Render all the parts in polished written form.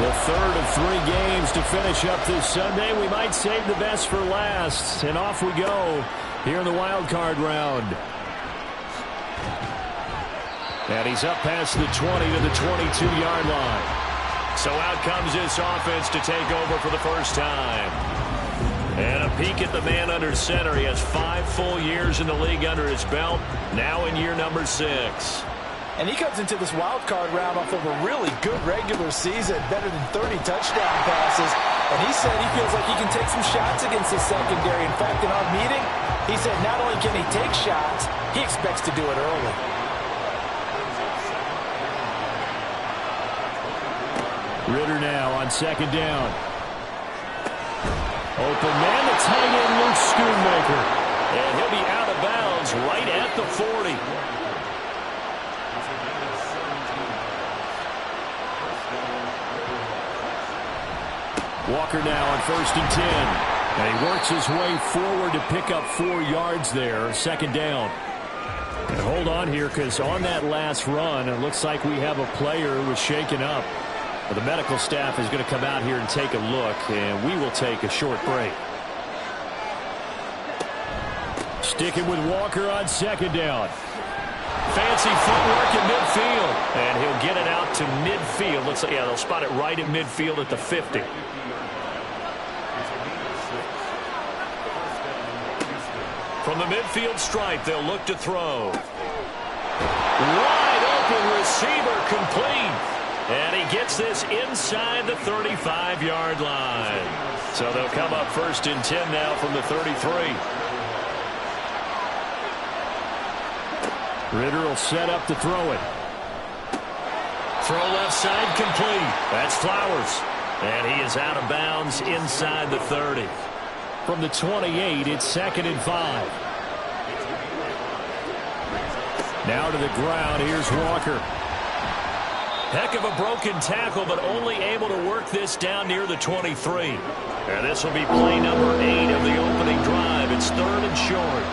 The third of 3 games to finish up this Sunday. We might save the best for last. And off we go here in the wild card round. And he's up past the 20 to the 22-yard line. So out comes this offense to take over for the first time. And a peek at the man under center. He has 5 full years in the league under his belt. Now in year number 6. And he comes into this wild card round off of a really good regular season, better than 30 touchdown passes. And he said he feels like he can take some shots against his secondary. In fact, in our meeting, he said not only can he take shots, he expects to do it early. Ritter now on second down. Open man, the tight end, Luke Schoonmaker. And he'll be out of bounds right at the 40. Walker now on 1st and 10. And he works his way forward to pick up 4 yards there. Second down. And hold on here, because on that last run, it looks like we have a player who was shaken up. Well, the medical staff is going to come out here and take a look, and we will take a short break. Sticking with Walker on second down. Fancy footwork at midfield. And he'll get it out to midfield. Looks like, yeah, they'll spot it right at midfield at the 50. From the midfield stripe, they'll look to throw. Wide open receiver, complete. And he gets this inside the 35-yard line. So they'll come up 1st and 10 now from the 33. Ritter will set up to throw it. Throw left side, complete. That's Flowers. And he is out of bounds inside the 30. From the 28, it's 2nd and 5. Now to the ground, here's Walker. Heck of a broken tackle, but only able to work this down near the 23. And this will be play number 8 of the opening drive. It's 3rd and short.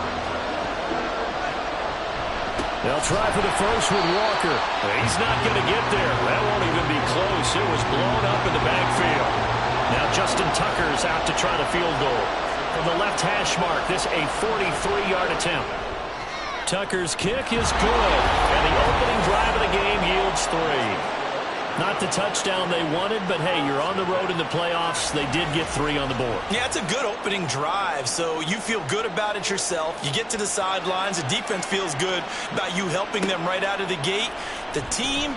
They'll try for the first with Walker. He's not going to get there. That won't even be close. It was blown up in the backfield. Now Justin Tucker's out to try the field goal. From the left hash mark, this a 43-yard attempt. Tucker's kick is good. And the opening drive of the game yields 3. Not the touchdown they wanted, but hey, you're on the road in the playoffs. They did get 3 on the board. Yeah, it's a good opening drive, so you feel good about it yourself. You get to the sidelines. The defense feels good about you helping them right out of the gate. The team,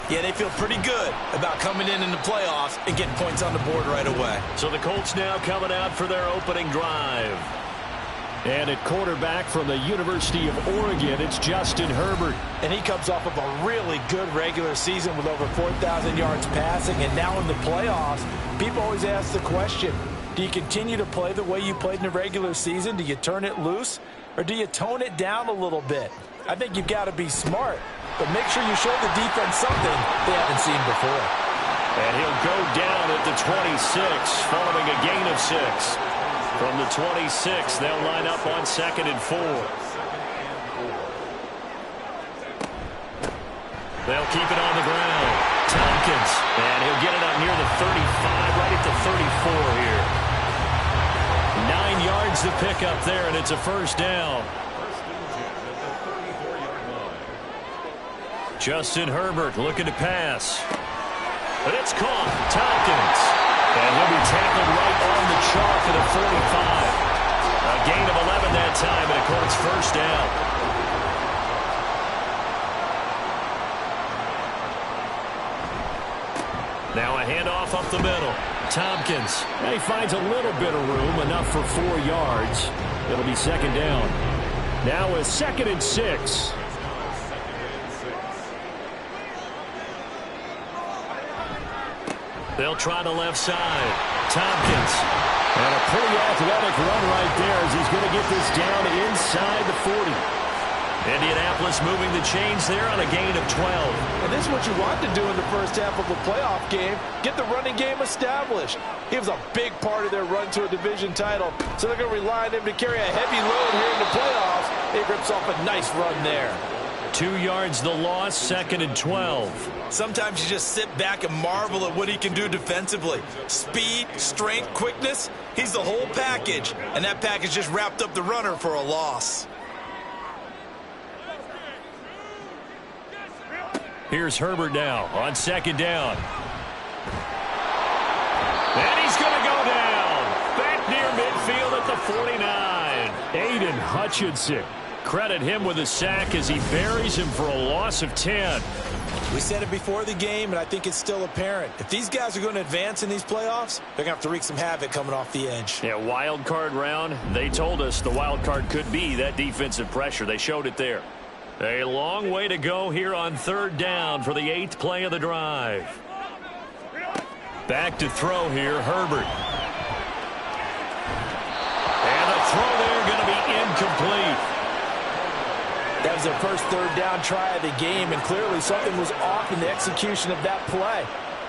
yeah, they feel pretty good about coming in the playoffs and getting points on the board right away. So the Colts now coming out for their opening drive. And at quarterback from the University of Oregon, it's Justin Herbert. And he comes off of a really good regular season with over 4,000 yards passing. And now in the playoffs, people always ask the question, do you continue to play the way you played in the regular season? Do you turn it loose? Or do you tone it down a little bit? I think you've got to be smart. But make sure you show the defense something they haven't seen before. And he'll go down at the 26 following a gain of 6. From the 26, they'll line up on 2nd and 4. They'll keep it on the ground. Tompkins, and he'll get it up near the 35, right at the 34 here. 9 yards to pick up there, and it's a first down. Justin Herbert looking to pass. But it's caught. Tompkins. And he'll be tackled right on the Shaw for the 45. A gain of 11 that time, and a Colts first down. Now a handoff up the middle. Tompkins. And he finds a little bit of room, enough for 4 yards. It'll be second down. Now a 2nd and 6. They'll try the left side. Tompkins. And a pretty athletic run right there as he's going to get this down inside the 40. Indianapolis moving the chains there on a gain of 12. And this is what you want to do in the first half of a playoff game. Get the running game established. He was a big part of their run to a division title. So they're going to rely on him to carry a heavy load here in the playoffs. He rips off a nice run there. 2 yards the loss, 2nd and 12. Sometimes you just sit back and marvel at what he can do defensively. Speed, strength, quickness. He's the whole package. And that package just wrapped up the runner for a loss. Here's Herbert now on 2nd down. And he's going to go down. Back near midfield at the 49. Aiden Hutchinson. Credit him with a sack as he buries him for a loss of 10. We said it before the game, and I think it's still apparent. If these guys are going to advance in these playoffs, they're going to have to wreak some havoc coming off the edge. Yeah, wild card round. They told us the wild card could be that defensive pressure. They showed it there. A long way to go here on 3rd down for the 8th play of the drive. Back to throw here, Herbert. And the throw there going to be incomplete. That was their first 3rd down try of the game, and clearly something was off in the execution of that play.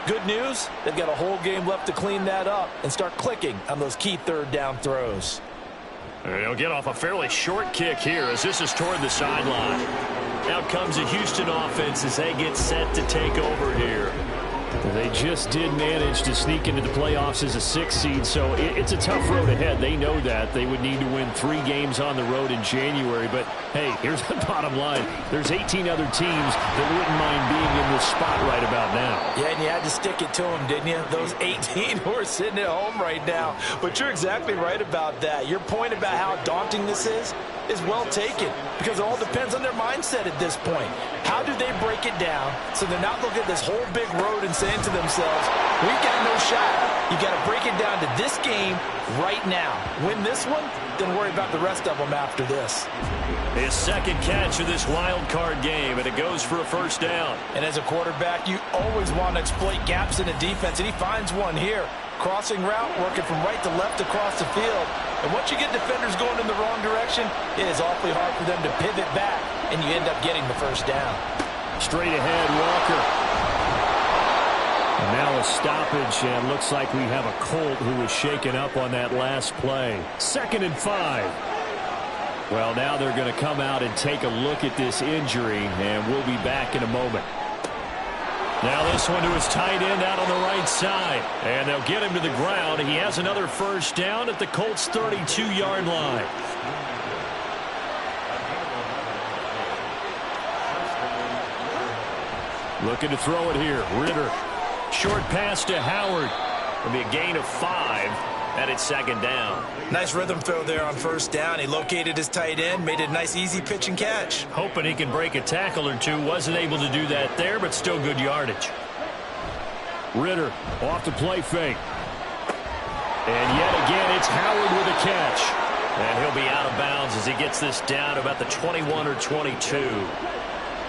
Good news, they've got a whole game left to clean that up and start clicking on those key 3rd down throws. They'll get off a fairly short kick here as this is toward the sideline. Out comes the Houston offense as they get set to take over here. They just did manage to sneak into the playoffs as a 6th seed, so it's a tough road ahead. They know that. They would need to win 3 games on the road in January. But, hey, here's the bottom line. There's 18 other teams that wouldn't mind being in this spot right about now. Yeah, and you had to stick it to them, didn't you? Those 18 who are sitting at home right now. But you're exactly right about that. Your point about how daunting this is well taken because it all depends on their mindset at this point. How do they break it down so they're not looking at this whole big road and saying to themselves, we've got no shot. You got to break it down to this game right now. Win this one, then worry about the rest of them after this. His 2nd catch of this wild card game, and it goes for a first down. And as a quarterback, you always want to exploit gaps in the defense, and he finds one here. Crossing route, working from right to left across the field. And once you get defenders going in the wrong direction, it is awfully hard for them to pivot back, and you end up getting the first down. Straight ahead, Walker. And now a stoppage, and looks like we have a Colt who was shaken up on that last play. 2nd and 5. Well, now they're going to come out and take a look at this injury, and we'll be back in a moment. Now this one to his tight end out on the right side. And they'll get him to the ground. He has another first down at the Colts' 32-yard line. Looking to throw it here. Ritter. Short pass to Howard. It'll be a gain of 5. And it's 2nd down. Nice rhythm throw there on first down. He located his tight end, made it a nice easy pitch and catch. Hoping he can break a tackle or two. Wasn't able to do that there, but still good yardage. Ritter off the play fake. And yet again, it's Howard with a catch. And he'll be out of bounds as he gets this down about the 21 or 22.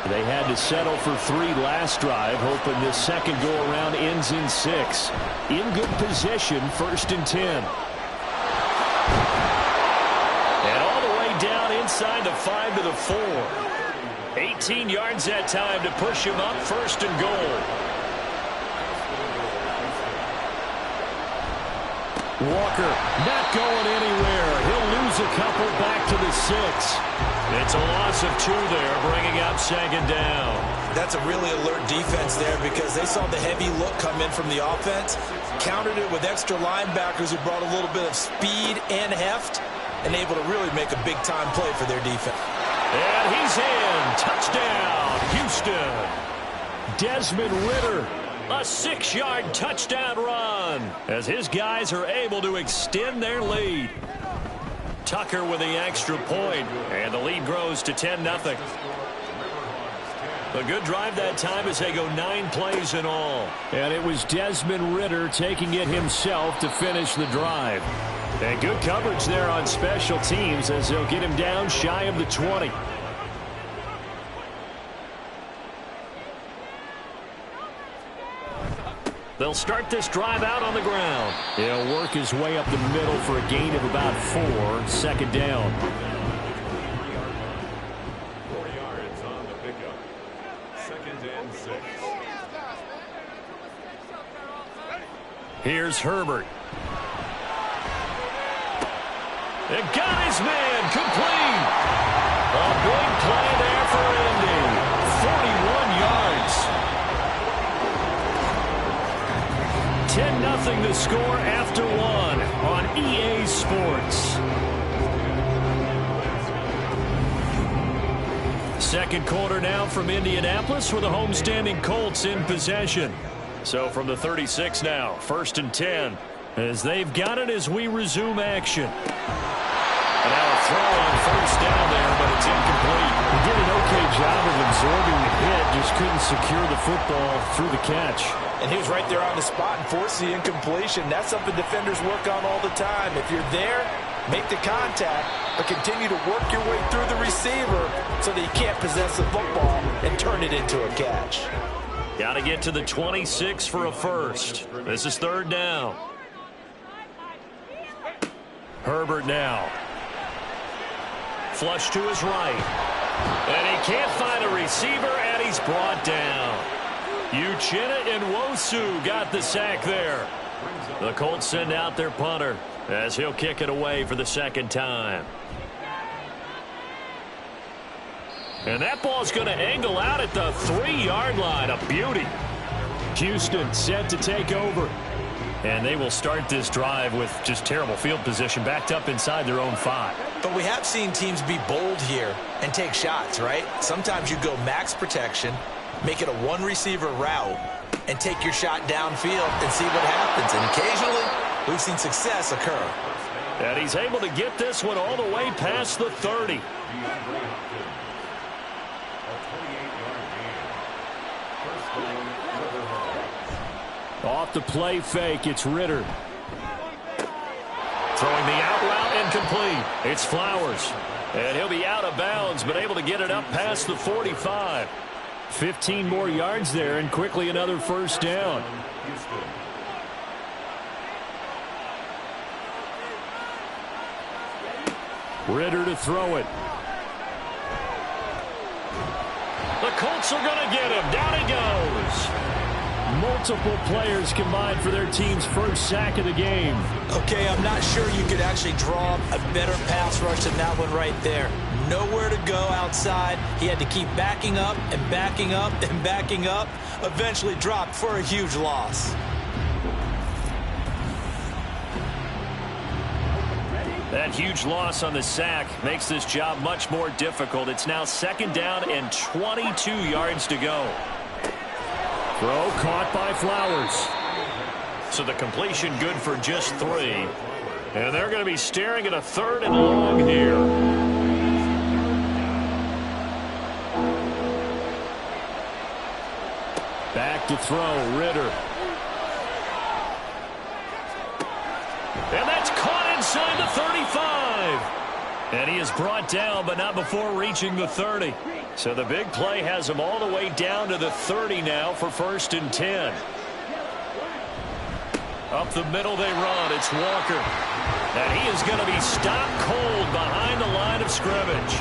They had to settle for 3 last drive, hoping this second go-around ends in 6. In good position, 1st and 10. And all the way down inside the 5 to the 4. 18 yards that time to push him up, 1st and goal. Walker not going anywhere. He'll lose a couple back to the 6. It's a loss of 2 there, bringing up 2nd down. That's a really alert defense there because they saw the heavy look come in from the offense, countered it with extra linebackers who brought a little bit of speed and heft, and able to really make a big-time play for their defense. And he's in. Touchdown, Houston. Desmond Ritter A 6-yard touchdown run as his guys are able to extend their lead. Tucker with the extra point, and the lead grows to 10-0. A good drive that time as they go 9 plays in all. And it was Desmond Ridder taking it himself to finish the drive. And good coverage there on special teams as they'll get him down shy of the 20. They'll start this drive out on the ground. He'll work his way up the middle for a gain of about 4. 2nd down. 4 yards on the pickup. 2nd and 6. Here's Herbert. It got his man complete. A big play there for Indy. 41 yards. 10-0 the score after 1 on EA Sports. Second quarter now from Indianapolis with the homestanding Colts in possession. So from the 36 now, 1st and 10, as they've got it as we resume action. And now a throw on 1st down there, but it's incomplete. He did an okay job of absorbing the hit, just couldn't secure the football through the catch. And he was right there on the spot and forced the incompletion. That's something defenders work on all the time. If you're there, make the contact, but continue to work your way through the receiver so that you can't possess the football and turn it into a catch. Got to get to the 26 for a first. This is 3rd down. Herbert now. Flush to his right. And he can't find a receiver, and he's brought down. Uchenna Nwosu got the sack there. The Colts send out their punter as he'll kick it away for the 2nd time. And that ball's going to angle out at the 3-yard line. A beauty. Houston set to take over. And they will start this drive with just terrible field position, backed up inside their own 5. But we have seen teams be bold here and take shots, right? Sometimes you go max protection, make it a 1-receiver route, and take your shot downfield and see what happens. And occasionally, we've seen success occur. And he's able to get this one all the way past the 30. Off the play fake, it's Ridder. Throwing the out route incomplete. It's Flowers. And he'll be out of bounds, but able to get it up past the 45. 15 more yards there, and quickly another 1st down. Ridder to throw it. The Colts are going to get him. Down he goes. Multiple players combined for their team's 1st sack of the game. Okay, I'm not sure you could actually draw a better pass rush than that one right there. Nowhere to go outside. He had to keep backing up and backing up and backing up. Eventually dropped for a huge loss. That huge loss on the sack makes this job much more difficult. It's now 2nd down and 22 yards to go. Throw caught by Flowers. So the completion good for just 3. And they're going to be staring at a 3rd and long here. Back to throw, Ridder. And that's caught inside the 35. And he is brought down, but not before reaching the 30. So the big play has him all the way down to the 30 now for 1st and 10. Up the middle they run. It's Walker. And he is going to be stopped cold behind the line of scrimmage.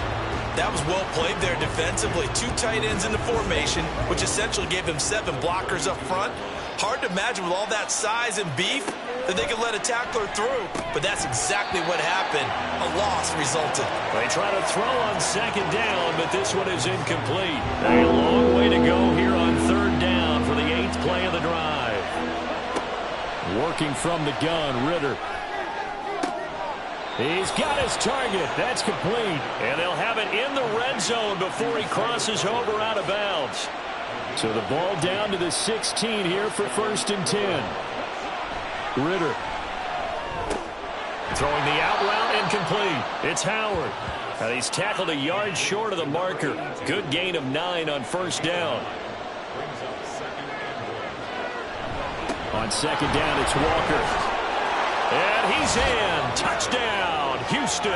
That was well played there defensively. 2 tight ends in the formation, which essentially gave him 7 blockers up front. Hard to imagine with all that size and beef that they could let a tackler through. But that's exactly what happened. A loss resulted. They try to throw on 2nd down, but this one is incomplete. A long way to go here on 3rd down for the 8th play of the drive. Working from the gun, Ridder. He's got his target. That's complete. And they'll have it in the red zone before he crosses over out of bounds. So the ball down to the 16 here for 1st and 10. Ritter. Throwing the out route incomplete. It's Howard. And he's tackled a yard short of the marker. Good gain of 9 on 1st down. On 2nd down, it's Walker. And he's in. Touchdown, Houston.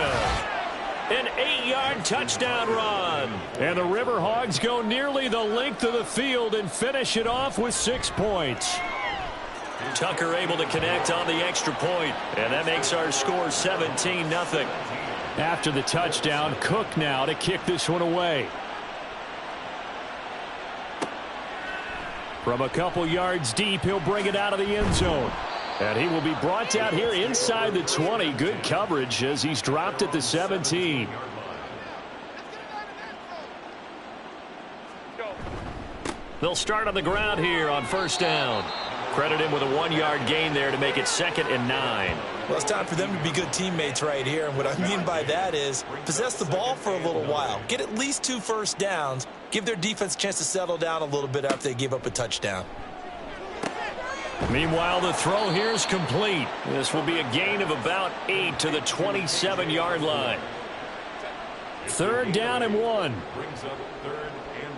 An 8-yard touchdown run. And the River Hogs go nearly the length of the field and finish it off with 6 points. Tucker able to connect on the extra point, and that makes our score 17-0. After the touchdown, Cook now to kick this one away. From a couple yards deep, he'll bring it out of the end zone. And he will be brought down here inside the 20. Good coverage as he's dropped at the 17. They'll start on the ground here on 1st down. Credit him with a 1-yard gain there to make it 2nd and 9. Well, it's time for them to be good teammates right here. And what I mean by that is possess the ball for a little while. Get at least 2 first downs. Give their defense a chance to settle down a little bit after they give up a touchdown. Meanwhile, the throw here is complete. This will be a gain of about 8 to the 27-yard line. 3rd down and 1. Brings up 3rd and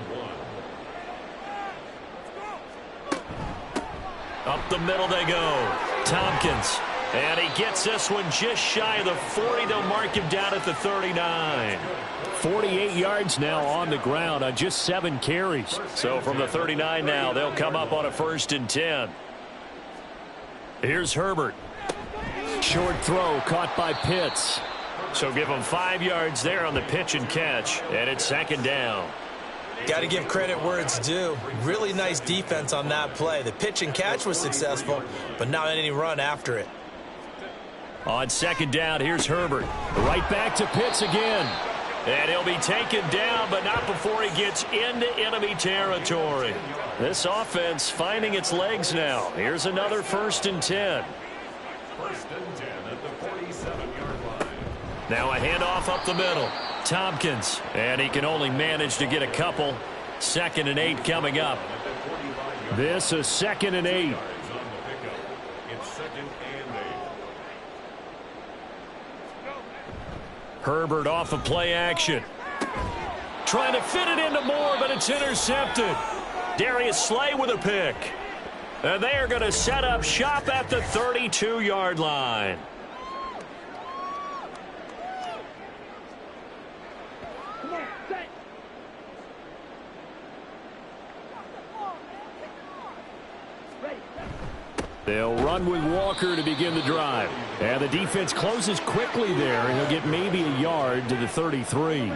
1. Up the middle they go. Tompkins. And he gets this one just shy of the 40. They'll mark him down at the 39. 48 yards now on the ground on just 7 carries. So from the 39 now, they'll come up on a 1st and 10. Here's Herbert. Short throw caught by Pitts. So give him 5 yards there on the pitch and catch. And it's 2nd down. Got to give credit where it's due. Really nice defense on that play. The pitch and catch was successful, but not any run after it. On 2nd down, here's Herbert. Right back to Pitts again. And he'll be taken down, but not before he gets into enemy territory. This offense finding its legs now. Here's another 1st and 10. 1st and 10 at the 47-yard line. Now a handoff up the middle. Tompkins. And he can only manage to get a couple. 2nd and 8 coming up. This is 2nd and 8. It's 2nd and 8. Herbert off of play action. Trying to fit it into Moore, but it's intercepted. Darius Slay with a pick. And they are going to set up shop at the 32-yard line. They'll run with Walker to begin the drive. And the defense closes quickly there, and he'll get maybe a yard to the 33.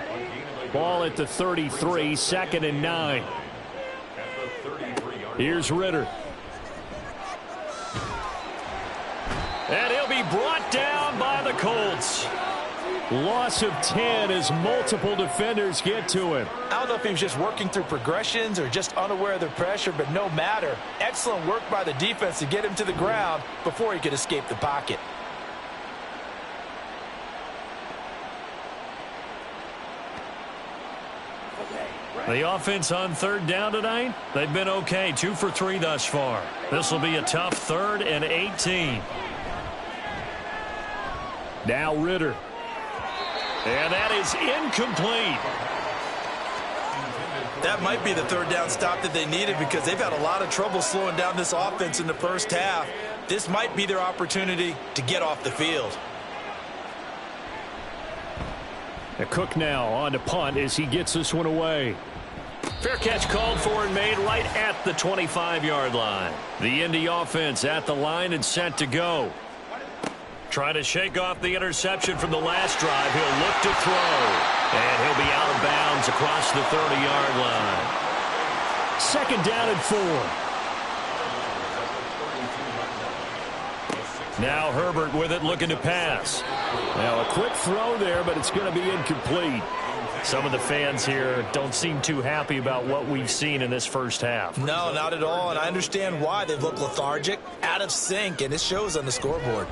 Ball at the 33, 2nd and 9. Here's Ritter. And he'll be brought down by the Colts. Loss of 10 as multiple defenders get to him. I don't know if he was just working through progressions or just unaware of the pressure, but no matter. Excellent work by the defense to get him to the ground before he could escape the pocket. The offense on 3rd down tonight, they've been okay. 2 for 3 thus far. This will be a tough 3rd and 18. Now Ritter. And that is incomplete. That might be the 3rd down stop that they needed because they've had a lot of trouble slowing down this offense in the 1st half. This might be their opportunity to get off the field. Cook now on to punt as he gets this one away. Fair catch called for and made right at the 25-yard line. The Indy offense at the line and set to go. Trying to shake off the interception from the last drive. He'll look to throw. And he'll be out of bounds across the 30-yard line. 2nd down and 4. Now Herbert with it, looking to pass. Now a quick throw there, but it's going to be incomplete. Some of the fans here don't seem too happy about what we've seen in this 1st half. No, not at all, and I understand why. They've looked lethargic, out of sync, and it shows on the scoreboard.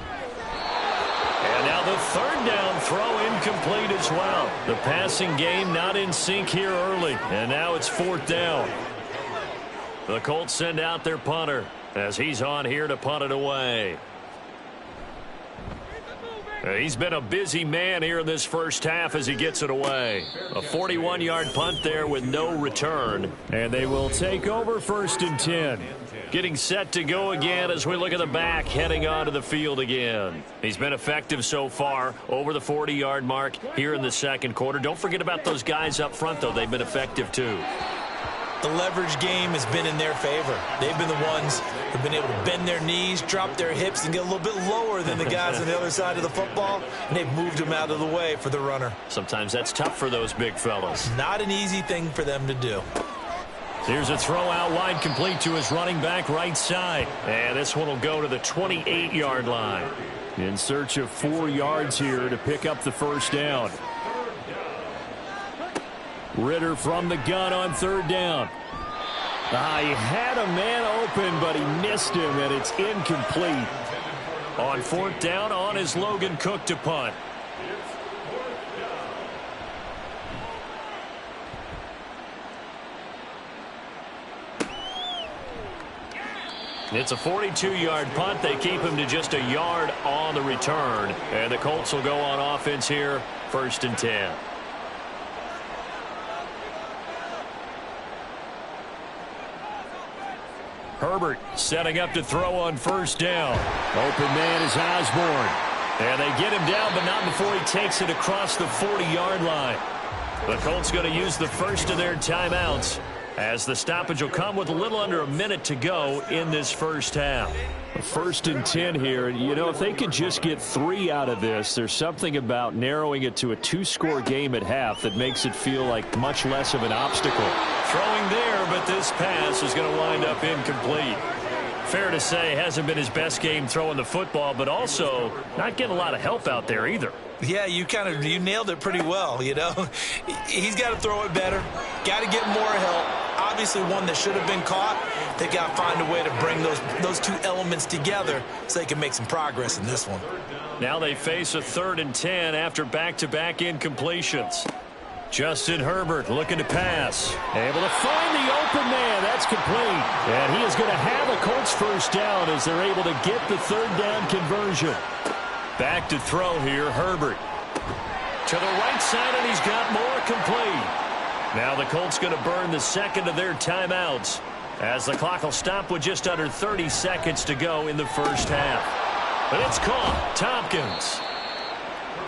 And now the 3rd down throw incomplete as well. The passing game not in sync here early. And now it's 4th down. The Colts send out their punter as he's on here to punt it away. He's been a busy man here in this first half as he gets it away. A 41-yard punt there with no return. And they will take over 1st and 10. Getting set to go again as we look at the back heading onto the field again. He's been effective so far over the 40-yard mark here in the second quarter. Don't forget about those guys up front, though. They've been effective, too. The leverage game has been in their favor. They've been the ones who've been able to bend their knees, drop their hips, and get a little bit lower than the guys on the other side of the football, and they've moved them out of the way for the runner. Sometimes that's tough for those big fellas. Not an easy thing for them to do. Here's a throw out wide, complete to his running back right side. And this one will go to the 28-yard line. In search of 4 yards here to pick up the first down. Ritter from the gun on 3rd down. He had a man open, but he missed him, and it's incomplete. On 4th down, on is Logan Cook to punt. It's a 42-yard punt. They keep him to just a yard on the return. And the Colts will go on offense here, 1st and 10. Herbert setting up to throw on 1st down. Open man is Osborne. And they get him down, but not before he takes it across the 40-yard line. The Colts going to use the first of their timeouts as the stoppage will come with a little under a minute to go in this first half. 1st and 10 here. You know, if they could just get 3 out of this, there's something about narrowing it to a 2-score game at half that makes it feel like much less of an obstacle. Throwing there, but this pass is going to wind up incomplete. Fair to say, hasn't been his best game throwing the football, but also not getting a lot of help out there either. Yeah, you nailed it pretty well, you know. He's got to throw it better, got to get more help. Obviously one that should have been caught. They got to find a way to bring those two elements together so they can make some progress in this one. Now they face a 3rd and 10 after back-to-back incompletions. Justin Herbert looking to pass. Able to find the open man. That's complete. And he is going to have a Colts first down as they're able to get the 3rd down conversion. Back to throw here, Herbert. To the right side, and he's got more, complete. Now the Colts going to burn the second of their timeouts as the clock will stop with just under 30 seconds to go in the first half. But it's caught. Tompkins.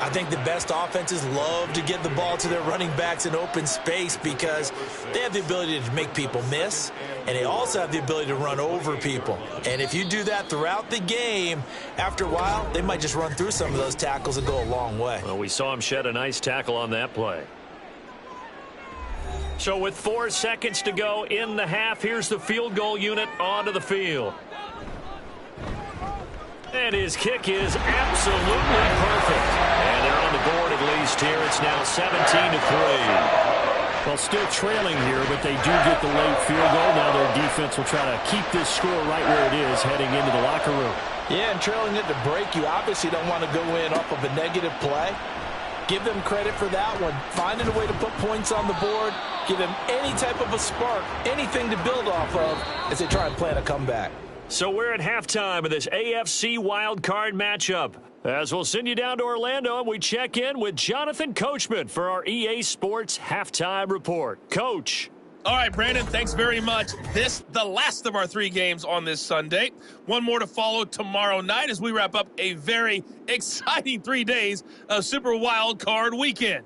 I think the best offenses love to get the ball to their running backs in open space because they have the ability to make people miss, and they also have the ability to run over people. And if you do that throughout the game, after a while, they might just run through some of those tackles and go a long way. Well, we saw him shed a nice tackle on that play. So with 4 seconds to go in the half, here's the field goal unit onto the field. And his kick is absolutely perfect. And they're on the board at least here. It's now 17-3. Well, still trailing here, but they do get the late field goal. Now their defense will try to keep this score right where it is heading into the locker room. Yeah, and trailing at the break, you obviously don't want to go in off of a negative play. Give them credit for that one. Finding a way to put points on the board. Give them any type of a spark, anything to build off of as they try and plan a comeback. So we're at halftime of this AFC wildcard matchup. As we'll send you down to Orlando, and we check in with Jonathan Coachman for our EA Sports Halftime Report. Coach. All right, Brandon, thanks very much. The last of our 3 games on this Sunday. One more to follow tomorrow night as we wrap up a very exciting 3 days of Super Wild Card Weekend.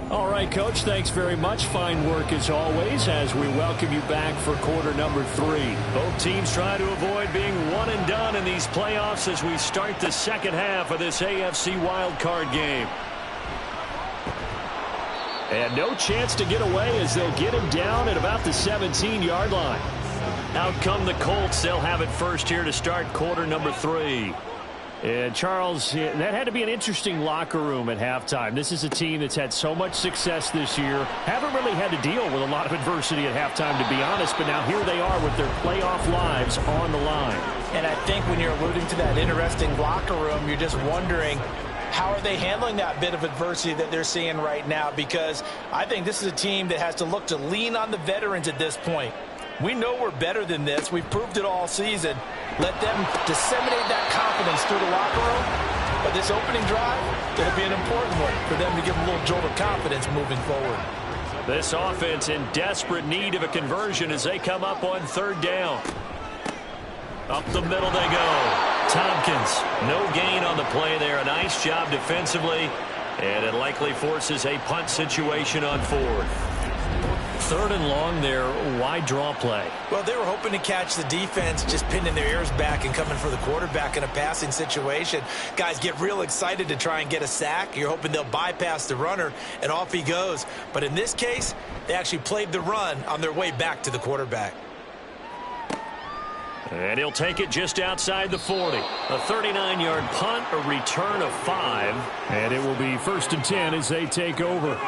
All right, Coach, thanks very much. Fine work as always as we welcome you back for quarter number 3. Both teams try to avoid being one and done in these playoffs as we start the second half of this AFC wildcard game. And no chance to get away as they'll get him down at about the 17-yard line. Out come the Colts. They'll have it first here to start quarter number 3. And Charles, that had to be an interesting locker room at halftime. This is a team that's had so much success this year. Haven't really had to deal with a lot of adversity at halftime, to be honest. But now here they are with their playoff lives on the line. And I think when you're alluding to that interesting locker room, you're just wondering, how are they handling that bit of adversity that they're seeing right now? Because I think this is a team that has to look to lean on the veterans at this point. We know we're better than this. We've proved it all season. Let them disseminate that confidence through the locker room. But this opening drive, it'll be an important one for them to give them a little jolt of confidence moving forward. This offense in desperate need of a conversion as they come up on third down. Up the middle they go. Tompkins, no gain on the play there. A nice job defensively, and it likely forces a punt situation on fourth. Third and long there. Why draw play? Well, they were hoping to catch the defense just pinning their ears back and coming for the quarterback in a passing situation. Guys get real excited to try and get a sack. You're hoping they'll bypass the runner, and off he goes. But in this case, they actually played the run on their way back to the quarterback. And he'll take it just outside the 40. A 39-yard punt, a return of 5. And it will be 1st and 10 as they take over.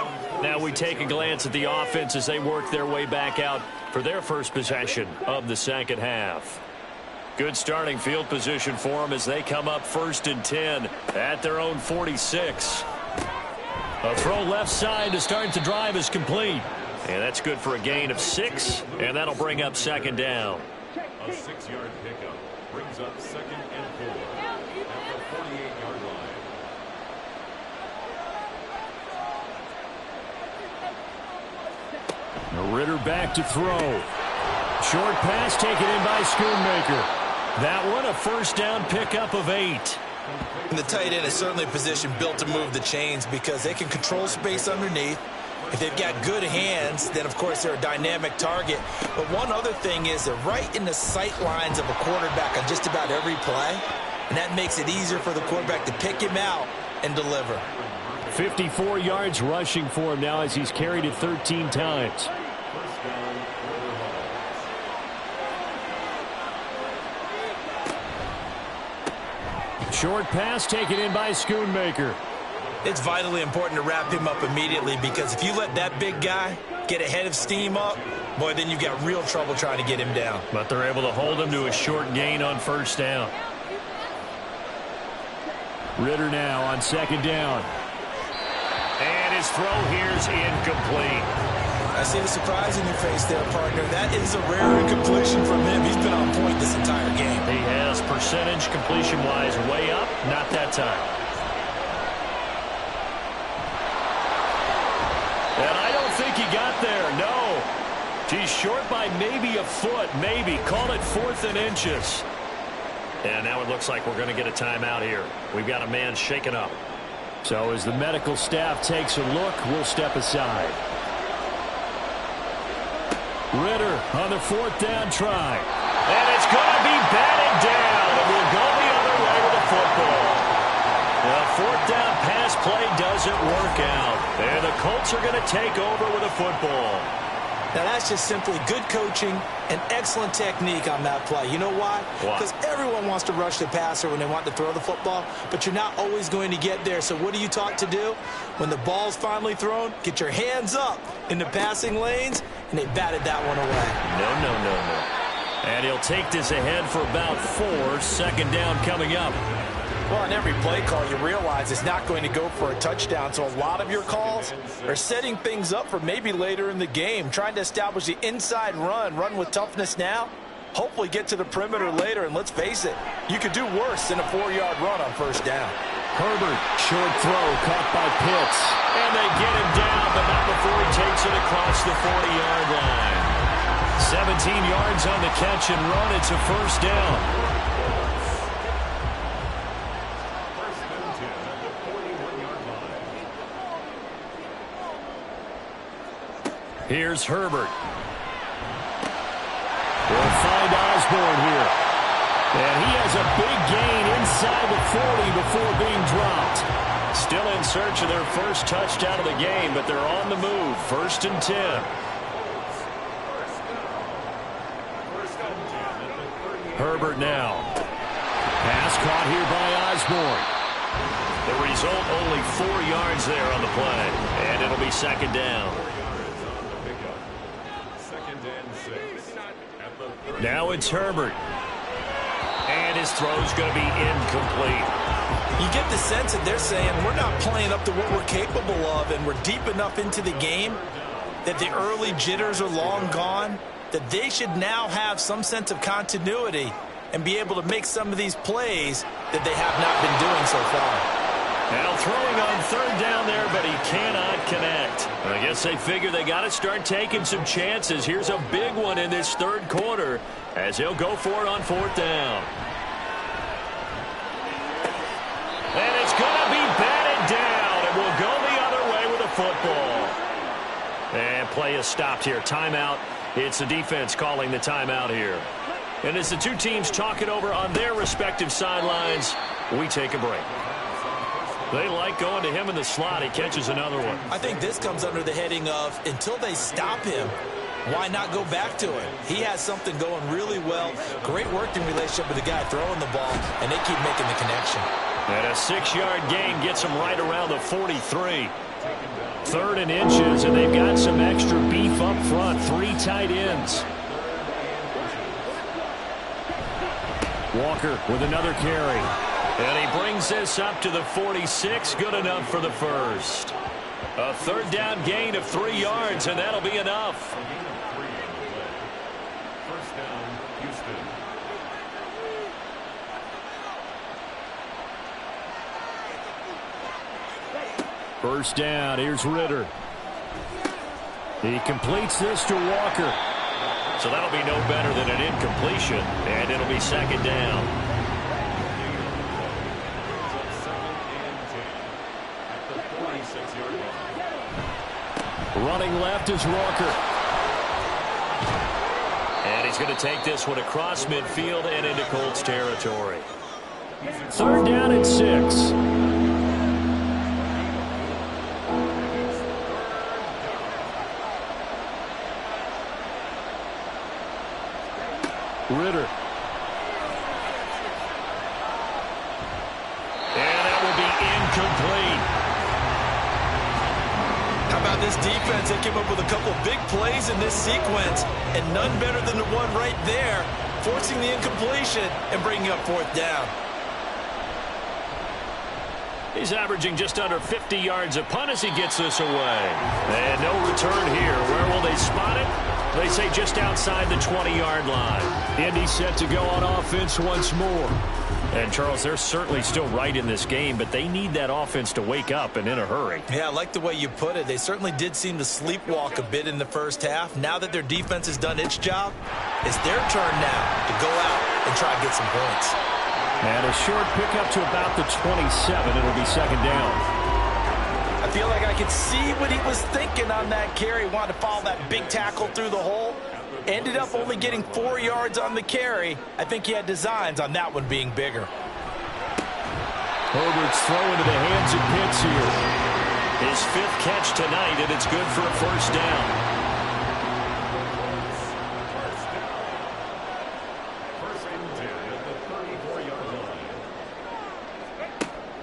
Now we take a glance at the offense as they work their way back out for their first possession of the second half. Good starting field position for them as they come up 1st and 10 at their own 46. A throw left side to start the drive is complete. And that's good for a gain of 6, and that'll bring up 2nd down. A 6-yard pickup brings up 2nd and 4 at the 48-yard line. Ritter back to throw. Short pass taken in by Schoonmaker. That one a 1st down pickup of 8. And the tight end is certainly a position built to move the chains because they can control space underneath. If they've got good hands, then, of course, they're a dynamic target. But one other thing is they're right in the sight lines of a quarterback on just about every play, and that makes it easier for the quarterback to pick him out and deliver. 54 yards rushing for him now as he's carried it 13 times. Short pass taken in by Schoonmaker. It's vitally important to wrap him up immediately because if you let that big guy get ahead of steam up, boy, then you've got real trouble trying to get him down. But they're able to hold him to a short gain on 1st down. Ritter now on 2nd down. And his throw here's incomplete. I see the surprise in your face there, partner. That is a rare incompletion from him. He's been on point this entire game. He has percentage completion-wise way up, not that time. And I don't think he got there, no. He's short by maybe a foot, maybe. Call it 4th and inches. And now it looks like we're going to get a timeout here. We've got a man shaken up. So as the medical staff takes a look, we'll step aside. Ritter on the 4th down try. And it's going to be batted down. And we'll go the other way with the football. The 4th down pass play doesn't work out. And the Colts are going to take over with a football. Now, that's just simply good coaching and excellent technique on that play. You know why? Because everyone wants to rush the passer when they want to throw the football, but you're not always going to get there. So what are you taught to do? When the ball's finally thrown, get your hands up in the passing lanes, and they batted that one away. No. And he'll take this ahead for about 4. 2nd down coming up. Well, in every play call, you realize it's not going to go for a touchdown. So a lot of your calls are setting things up for maybe later in the game, trying to establish the inside run with toughness now, hopefully get to the perimeter later. And let's face it, you could do worse than a 4-yard run on 1st down. Herbert, short throw, caught by Pitts. And they get him down, but not before he takes it across the 40-yard line. 17 yards on the catch and run. It's a 1st down. Here's Herbert. We'll find Osborne here. And he has a big gain inside the 40 before being dropped. Still in search of their first touchdown of the game, but they're on the move. 1st and 10. Herbert now. Pass caught here by Osborne. The result, only 4 yards there on the play. And it'll be second down. Now it's Herbert. And his throw's going to be incomplete. You get the sense that they're saying we're not playing up to what we're capable of, and we're deep enough into the game that the early jitters are long gone, that they should now have some sense of continuity and be able to make some of these plays that they have not been doing so far. Now throwing on third down there, but he cannot connect. I guess they figure they got to start taking some chances. Here's a big one in this third quarter as he'll go for it on fourth down. And it's going to be batted down, and we'll go the other way with a football. And play is stopped here. Timeout. It's the defense calling the timeout here. And as the two teams talk it over on their respective sidelines, we take a break. They like going to him in the slot. He catches another one. I think this comes under the heading of until they stop him, why not go back to him? He has something going really well. Great working relationship with the guy throwing the ball, and they keep making the connection. And a 6-yard gain gets him right around the 43. Third and inches, and they've got some extra beef up front. 3 tight ends. Walker with another carry. And he brings this up to the 46. Good enough for the first. A third down gain of 3 yards, and that'll be enough. First down, Houston. First down. Here's Ritter. He completes this to Walker. So that'll be no better than an incompletion, and it'll be second down. Running left is Walker. And he's going to take this one across midfield and into Colts territory. Third down and 6. Ritter. And that will be incomplete. How about this defense? They came up with a couple big plays in this sequence, and none better than the one right there, forcing the incompletion and bringing up fourth down. He's averaging just under 50 yards a punt as he gets this away. And no return here. Where will they spot it? They say just outside the 20-yard line. Indy set to go on offense once more. And, Charles, they're certainly still right in this game, but they need that offense to wake up and in a hurry. Yeah, I like the way you put it. They certainly did seem to sleepwalk a bit in the first half. Now that their defense has done its job, it's their turn now to go out and try to get some points. And a short pickup to about the 27. It'll be second down. I feel like I could see what he was thinking on that carry. Wanted to follow that big tackle through the hole. Ended up only getting 4 yards on the carry. I think he had designs on that one being bigger. Herbert's throw into the hands of Pitts here. His 5th catch tonight, and it's good for a first down. First and 10 at the 34-yard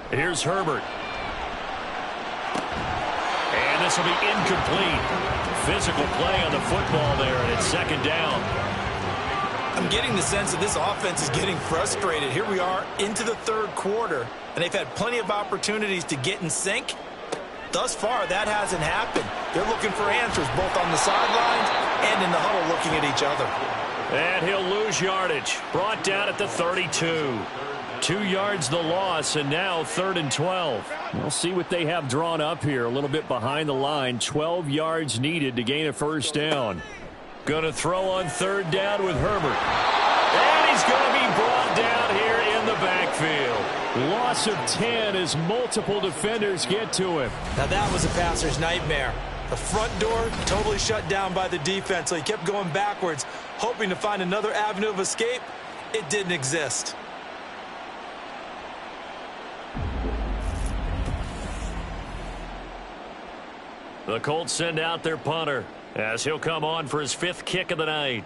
line. Here's Herbert. And this will be incomplete. Physical play on the football there, and it's second down. I'm getting the sense that this offense is getting frustrated. Here we are into the third quarter, and they've had plenty of opportunities to get in sync. Thus far, that hasn't happened. They're looking for answers both on the sidelines and in the huddle looking at each other. And he'll lose yardage. Brought down at the 32. 2 yards the loss, and now 3rd and 12. We'll see what they have drawn up here. A little bit behind the line. 12 yards needed to gain a first down. Going to throw on third down with Herbert. And he's going to be brought down here in the backfield. Loss of 10 as multiple defenders get to him. Now that was a passer's nightmare. The front door totally shut down by the defense, so he kept going backwards, hoping to find another avenue of escape. It didn't exist. The Colts send out their punter as he'll come on for his 5th kick of the night.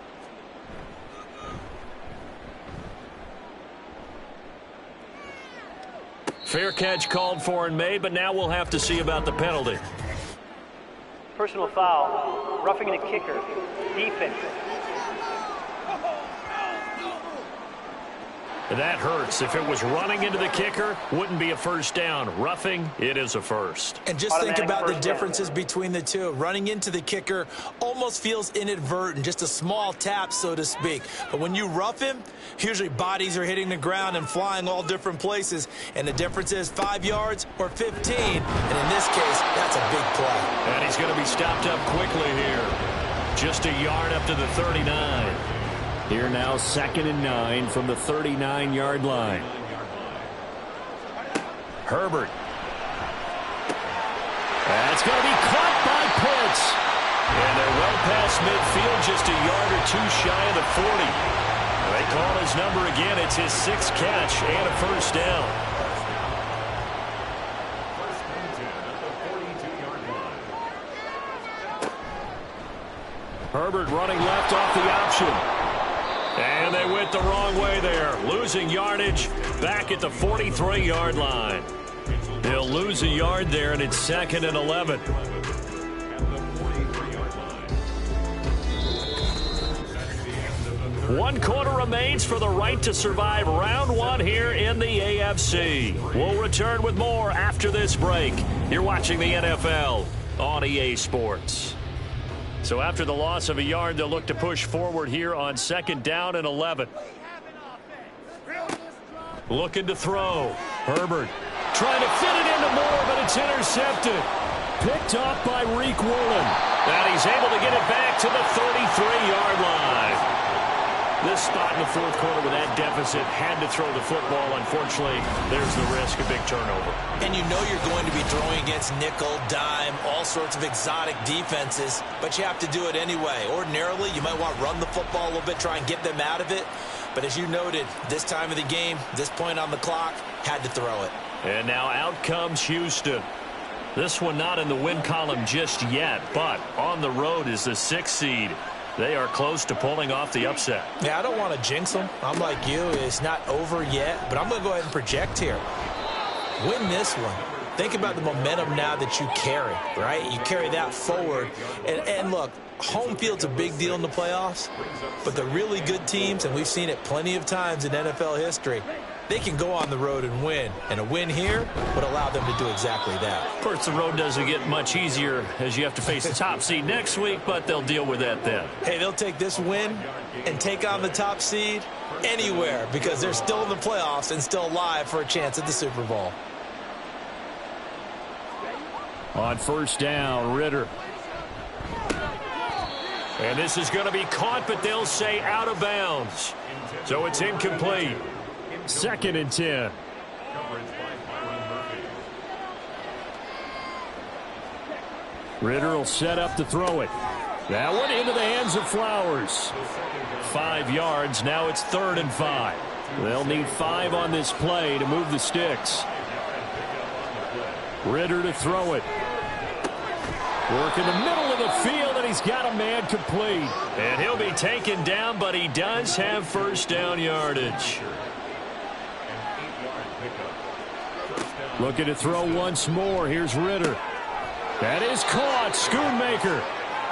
Fair catch called for and made, but now we'll have to see about the penalty. Personal foul, roughing the kicker, defense. That hurts. If it was running into the kicker, wouldn't be a first down. Roughing, it is a first. And just think about the differences between the two. Running into the kicker almost feels inadvertent, just a small tap, so to speak. But when you rough him, usually bodies are hitting the ground and flying all different places. And the difference is 5 yards or 15. And in this case, that's a big play. And he's going to be stopped up quickly here. Just a yard up to the 39. Here now, 2nd and 9 from the 39-yard line. Herbert. That's going to be caught by Pitts. And they're well past midfield, just a yard or two shy of the 40. They call his number again. It's his 6th catch and a first down. Herbert running left off the option. And they went the wrong way there. Losing yardage back at the 43-yard line. They'll lose a yard there, and it's 2nd and 11. One quarter remains for the right to survive round 1 here in the AFC. We'll return with more after this break. You're watching the NFL on EA Sports. So after the loss of a yard, they'll look to push forward here on 2nd down and 11. Looking to throw. Herbert trying to fit it into Moore, but it's intercepted. Picked off by Reek Woolen. And he's able to get it back to the 33-yard line. This spot in the 4th quarter with that deficit had to throw the football. Unfortunately, there's the risk of big turnover. And you know you're going to be throwing against nickel, dime, all sorts of exotic defenses, but you have to do it anyway. Ordinarily, you might want to run the football a little bit, try and get them out of it. But as you noted, this time of the game, this point on the clock, had to throw it. And now out comes Houston. This one not in the win column just yet, but on the road is the 6th seed. They are close to pulling off the upset. Yeah, I don't want to jinx them. I'm like you. It's not over yet, but I'm going to go ahead and project here. Win this one. Think about the momentum now that you carry, right? You carry that forward. And look, home field's a big deal in the playoffs, but the really good teams, and we've seen it plenty of times in NFL history, they can go on the road and win. And a win here would allow them to do exactly that. Of course, the road doesn't get much easier as you have to face the top seed next week, but they'll deal with that then. Hey, they'll take this win and take on the top seed anywhere because they're still in the playoffs and still alive for a chance at the Super Bowl. On 1st down, Ritter. And this is going to be caught, but they'll say out of bounds. So it's incomplete. 2nd and 10. Ritter will set up to throw it. That one into the hands of Flowers. 5 yards. Now it's 3rd and 5. They'll need 5 on this play to move the sticks. Ritter to throw it. Work in the middle of the field, and he's got a man complete. And he'll be taken down, but he does have 1st down yardage. Looking to throw once more. Here's Ritter. That is caught. Schoonmaker.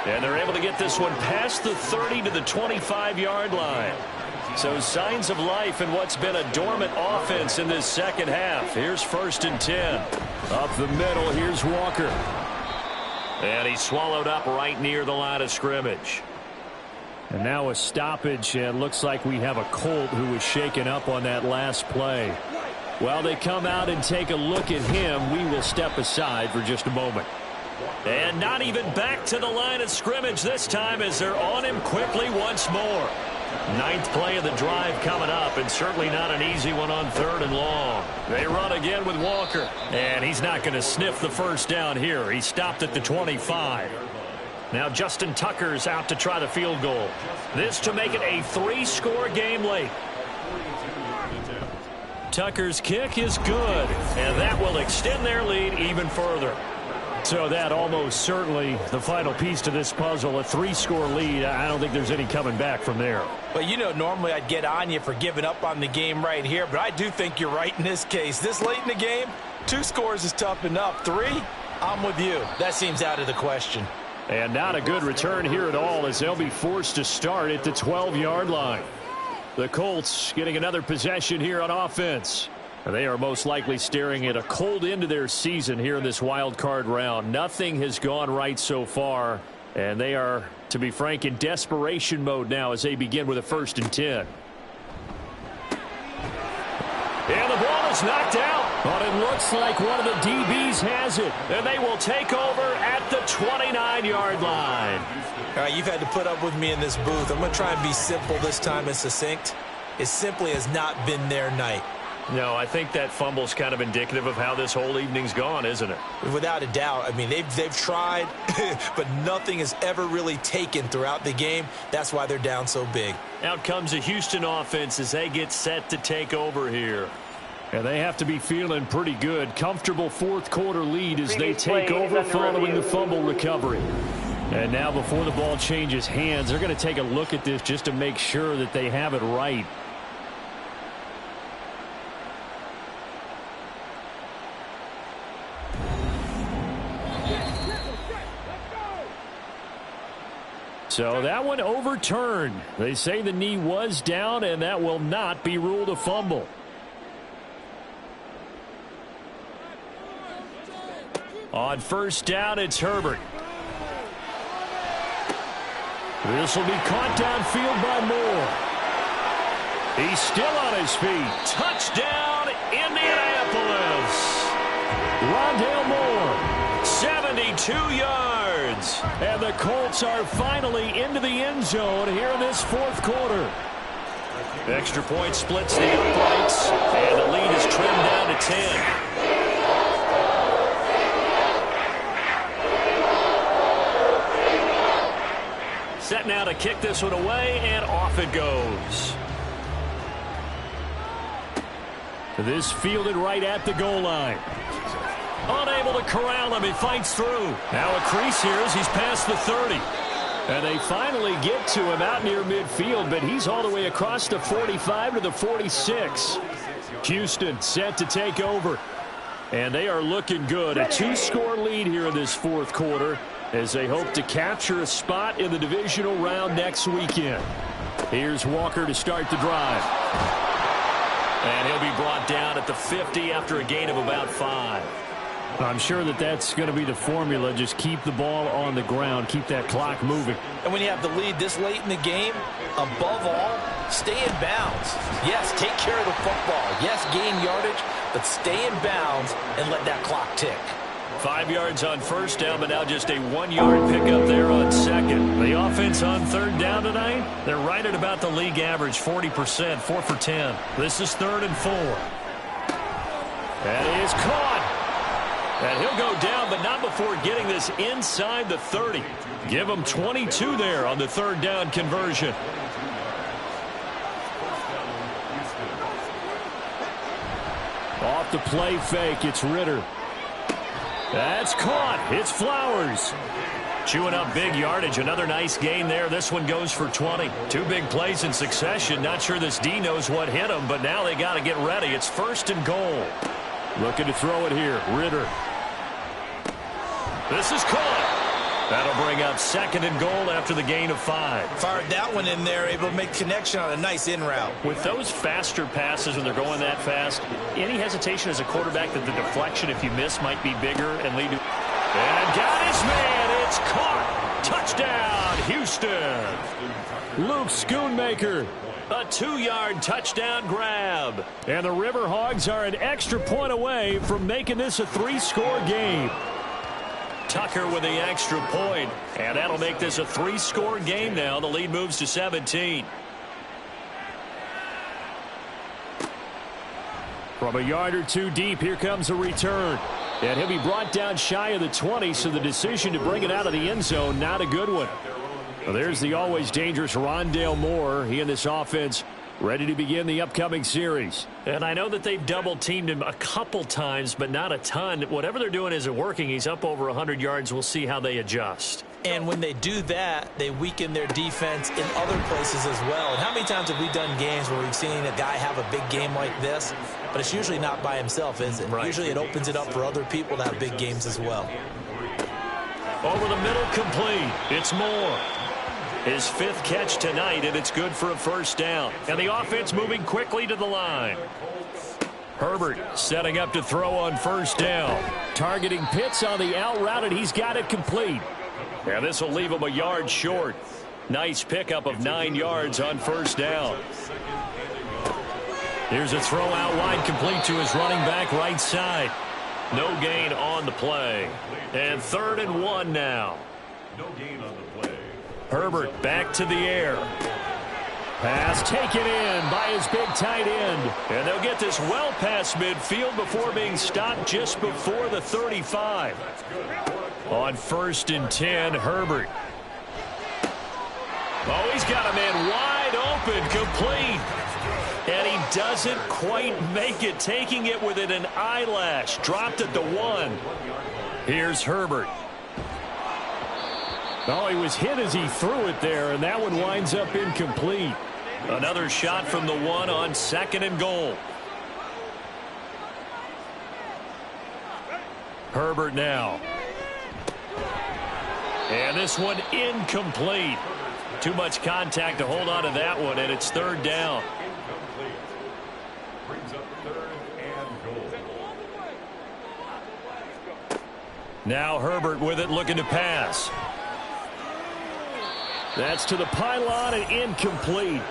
And they're able to get this one past the 30 to the 25-yard line. So signs of life in what's been a dormant offense in this 2nd half. Here's 1st and 10. Up the middle, here's Walker. And he's swallowed up right near the line of scrimmage. And now a stoppage, and looks like we have a Colt who was shaken up on that last play. While they come out and take a look at him, we will step aside for just a moment. And not even back to the line of scrimmage this time as they're on him quickly once more. 9th play of the drive coming up, and certainly not an easy one on 3rd and long. They run again with Walker, and he's not going to sniff the 1st down here. He stopped at the 25. Now Justin Tucker's out to try the field goal. This to make it a 3-score game late. Tucker's kick is good, and that will extend their lead even further. So that almost certainly the final piece to this puzzle, a 3-score lead. I don't think there's any coming back from there. Well, you know, normally I'd get on you for giving up on the game right here, but I do think you're right in this case. This late in the game, 2 scores is tough enough. 3, I'm with you. That seems out of the question. And not a good return here at all, as they'll be forced to start at the 12-yard line. The Colts getting another possession here on offense. They are most likely staring at a cold end to their season here in this wild card round. Nothing has gone right so far, and they are, to be frank, in desperation mode now as they begin with a 1st and 10. And the ball is knocked out, but it looks like one of the DBs has it, and they will take over at the 29-yard line. All right, you've had to put up with me in this booth. I'm going to try and be simple this time and succinct. It simply has not been their night. No, I think that fumble's kind of indicative of how this whole evening's gone, isn't it? Without a doubt. I mean, they've tried, but nothing has ever really taken throughout the game. That's why they're down so big. Out comes the Houston offense as they get set to take over here. And they have to be feeling pretty good. Comfortable 4th quarter lead as they take over following the fumble recovery. And now before the ball changes hands, they're going to take a look at this just to make sure that they have it right. So that one overturned. They say the knee was down, and that will not be ruled a fumble. On 1st down, it's Herbert. This will be caught downfield by Moore. He's still on his feet. Touchdown, Indianapolis. Rondale Moore, 72 yards. And the Colts are finally into the end zone here in this 4th quarter. Extra point splits the uprights, and the lead is trimmed down to 10. Set now to kick this one away, and off it goes. This fielded right at the goal line. Unable to corral him. He fights through. Now a crease here as he's past the 30. And they finally get to him out near midfield, but he's all the way across the 45 to the 46. Houston set to take over. And they are looking good. A 2-score lead here in this 4th quarter as they hope to capture a spot in the divisional round next weekend. Here's Walker to start the drive. And he'll be brought down at the 50 after a gain of about 5. I'm sure that that's going to be the formula. Just keep the ball on the ground. Keep that clock moving. And when you have the lead this late in the game, above all, stay in bounds. Yes, take care of the football. Yes, gain yardage, but stay in bounds and let that clock tick. 5 yards on 1st down, but now just a 1-yard pickup there on 2nd. The offense on 3rd down tonight, they're right at about the league average, 40%, 4 for 10. This is 3rd and 4. That is caught. And he'll go down, but not before getting this inside the 30. Give him 22 there on the 3rd down conversion. Off the play fake, it's Ritter. That's caught. It's Flowers. Chewing up big yardage. Another nice gain there. This one goes for 20. 2 big plays in succession. Not sure this D knows what hit him, but now they got to get ready. It's 1st and goal. Looking to throw it here. Ritter. This is caught. That'll bring up 2nd and goal after the gain of 5. Fired that one in there, able to make connection on a nice in route. With those faster passes when they're going that fast, any hesitation as a quarterback that the deflection, if you miss, might be bigger and lead to... And got his man. It's caught. Touchdown, Houston. Luke Schoonmaker. A 2-yard touchdown grab. And the River Hogs are an extra point away from making this a 3-score game. Tucker with the extra point, and that'll make this a 3-score game now. The lead moves to 17. From a yard or 2 deep, here comes a return. And he'll be brought down shy of the 20, so the decision to bring it out of the end zone, not a good one. Well, there's the always dangerous Rondale Moore. He and this offense ready to begin the upcoming series. And I know that they've double-teamed him a couple times, but not a ton. Whatever they're doing isn't working. He's up over 100 yards. We'll see how they adjust. And when they do that, they weaken their defense in other places as well. And how many times have we done games where we've seen a guy have a big game like this, but it's usually not by himself, is it? Right. Usually it opens it up for other people to have big games as well. Over the middle, complete. It's Moore. His 5th catch tonight, and it's good for a first down. And the offense moving quickly to the line. Herbert setting up to throw on first down. Targeting Pitts on the out route, and he's got it complete. And this will leave him a yard short. Nice pickup of 9 yards on first down. Here's a throw out wide, complete to his running back right side. No gain on the play. And 3rd and 1 now. No gain on the play. Herbert back to the air. Pass taken in by his big tight end. And they'll get this well past midfield before being stopped just before the 35. On 1st and 10, Herbert. Oh, he's got a man wide open, complete. And he doesn't quite make it, taking it within an eyelash. Dropped at the 1. Here's Herbert. Oh, he was hit as he threw it there, and that one winds up incomplete. Another shot from the 1 on 2nd and goal. Herbert now. And this one incomplete. Too much contact to hold on to that one, and it's 3rd down. Brings up 3rd and goal. Now Herbert with it, looking to pass. That's to the pylon and incomplete.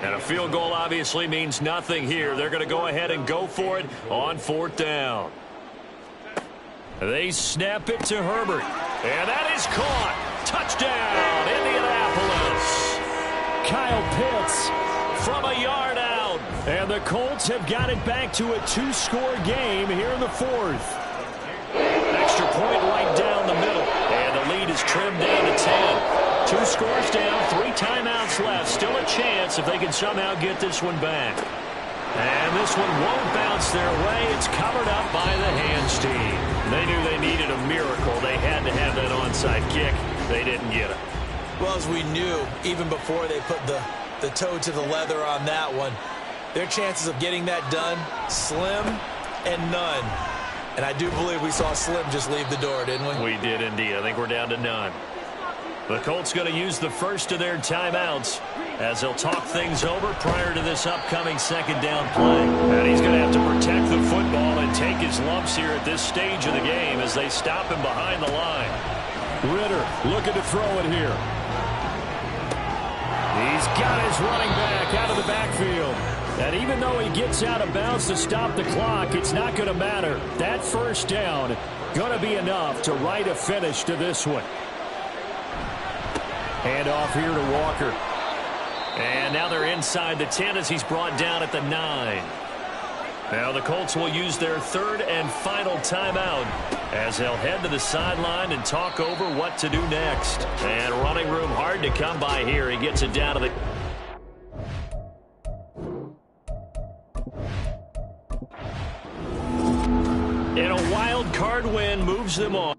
And a field goal obviously means nothing here. They're going to go ahead and go for it on 4th down. They snap it to Herbert. And that is caught. Touchdown, Indianapolis. Kyle Pitts From a yard out. And the Colts have got it back to a 2-score game here in the 4th. Extra point right down the middle. And the lead is trimmed down to 10. 2 scores down, 3 timeouts left. Still a chance if they can somehow get this one back. And this one won't bounce their way. It's covered up by the hands team. They knew they needed a miracle. They had to have that onside kick. They didn't get it. Well, as we knew, even before they put the toe to the leather on that one, their chances of getting that done, slim and none. And I do believe we saw Slim just leave the door, didn't we? We did indeed. I think we're down to none. The Colts going to use the first of their timeouts as they'll talk things over prior to this upcoming 2nd down play. And he's going to have to protect the football and take his lumps here at this stage of the game as they stop him behind the line. Ritter looking to throw it here. He's got his running back out of the backfield. And even though he gets out of bounds to stop the clock, it's not going to matter. That 1st down going to be enough to write a finish to this one. Hand off here to Walker. And now they're inside the 10 as he's brought down at the 9. Now the Colts will use their 3rd and final timeout as they'll head to the sideline and talk over what to do next. And running room hard to come by here. He gets it down to the... And a wild card win moves them on.